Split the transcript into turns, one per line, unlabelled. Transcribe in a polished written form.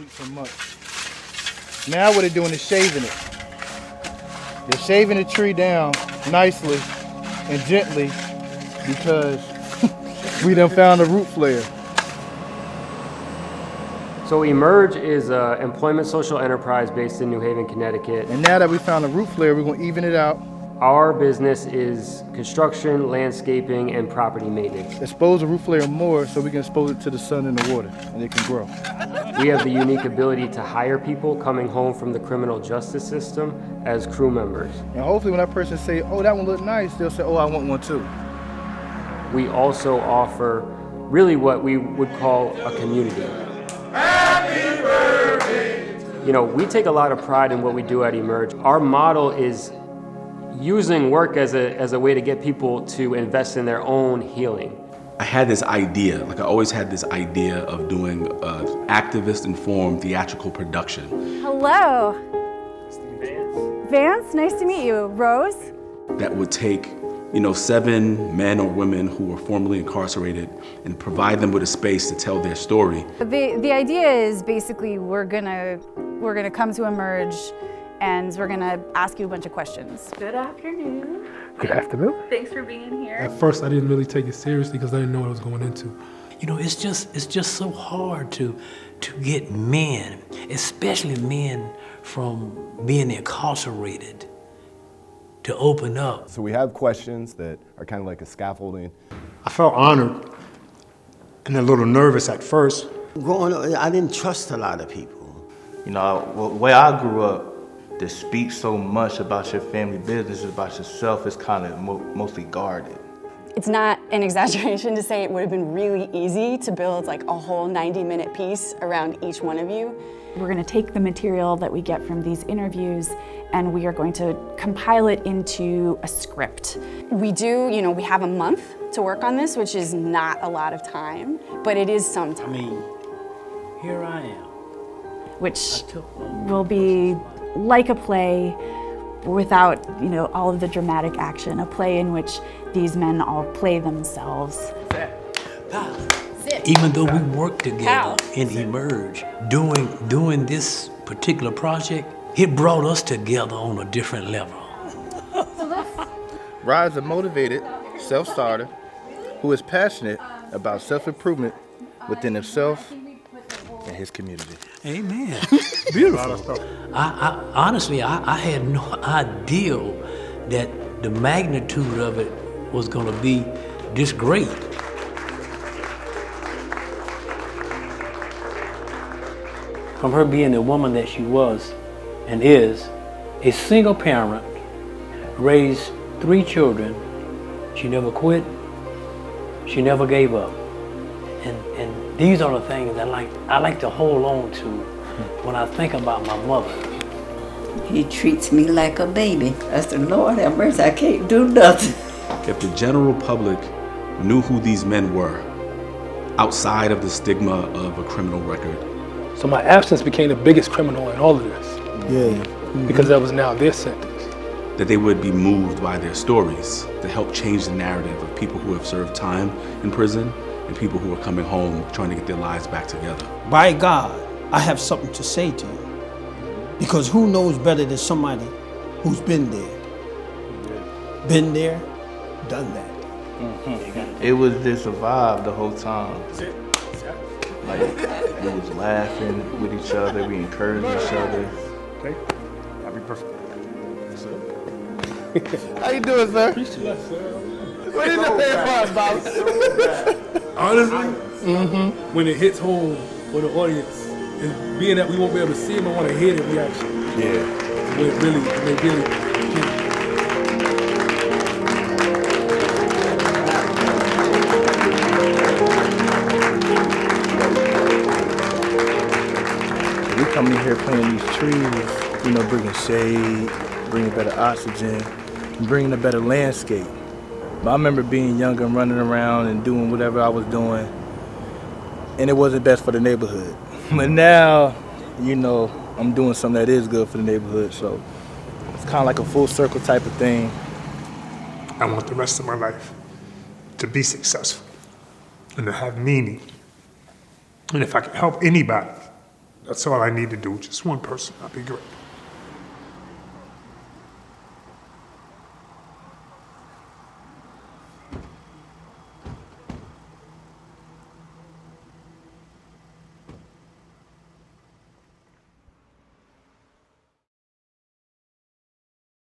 for months. Now what they're doing is shaving it. They're shaving the tree down nicely and gently because we done found a root flare.
So Emerge is an employment social enterprise based in New Haven, Connecticut.
And now that we found a root flare, we're gonna even it out.
Our business is construction, landscaping, and property maintenance.
Expose the root flare more so we can expose it to the sun and the water and it can grow.
We have the unique ability to hire people coming home from the criminal justice system as crew members.
And hopefully when that person say, oh, that one look nice, they'll say, oh, I want one too.
We also offer really what we would call a community.
Happy birthday!
You know, we take a lot of pride in what we do at Emerge. Our model is using work as a way to get people to invest in their own healing.
I had this idea, I always had this idea of doing activist-informed theatrical production.
Hello. Vance, nice to meet you. Rose?
That would take, 7 men or women who were formerly incarcerated and provide them with a space to tell their story.
The idea is basically we're gonna come to Emerge and we're gonna ask you a bunch of questions.
Good afternoon.
Good afternoon.
Thanks for being here.
At first, I didn't really take it seriously because I didn't know what I was going into.
It's just so hard to get men, especially men from being incarcerated, to open up.
So we have questions that are kind of like a scaffolding.
I felt honored and a little nervous at first.
Growing up, I didn't trust a lot of people.
The way I grew up, to speak so much about your family business, about yourself, is kind of mostly guarded.
It's not an exaggeration to say it would have been really easy to build like a whole 90-minute piece around each one of you.
We're going to take the material that we get from these interviews and we are going to compile it into a script.
We have a month to work on this, which is not a lot of time, but it is some time.
Here I am.
Which will be like a play without, all of the dramatic action, a play in which these men all play themselves.
Even though we work together in Emerge, doing this particular project, it brought us together on a different level.
Rod's a motivated self-starter who is passionate about self-improvement within himself and his community.
Amen. Beautiful. I honestly had no idea that the magnitude of it was going to be this great. From her being the woman that she was and is, a single parent, raised 3 children, she never quit, she never gave up. And these are the things that I like to hold on to when I think about my mother.
He treats me like a baby. I said, Lord have mercy, I can't do nothing.
If the general public knew who these men were, outside of the stigma of a criminal record.
So my absence became the biggest criminal in all of this.
Yeah.
Because that was now their sentence.
That they would be moved by their stories to help change the narrative of people who have served time in prison and people who are coming home trying to get their lives back together.
By God, I have something to say to you. Because who knows better than somebody who's been there? Been there, done that.
Mm-hmm. It was just a vibe the whole time. We was laughing with each other, we encouraged each other.
Okay, happy birthday.
How you doing, sir? What are you doing, boss?
Honestly, when it hits home for the audience, and being that we won't be able to see them, I want to hear the reaction.
Yeah.
When it really.
We come in here planting these trees, bringing shade, bringing better oxygen, bringing a better landscape. But I remember being younger and running around and doing whatever I was doing, and it wasn't best for the neighborhood. But now, I'm doing something that is good for the neighborhood, so it's kind of like a full circle type of thing.
I want the rest of my life to be successful and to have meaning. And if I can help anybody, That's all I need to do, just one person, I'll be great.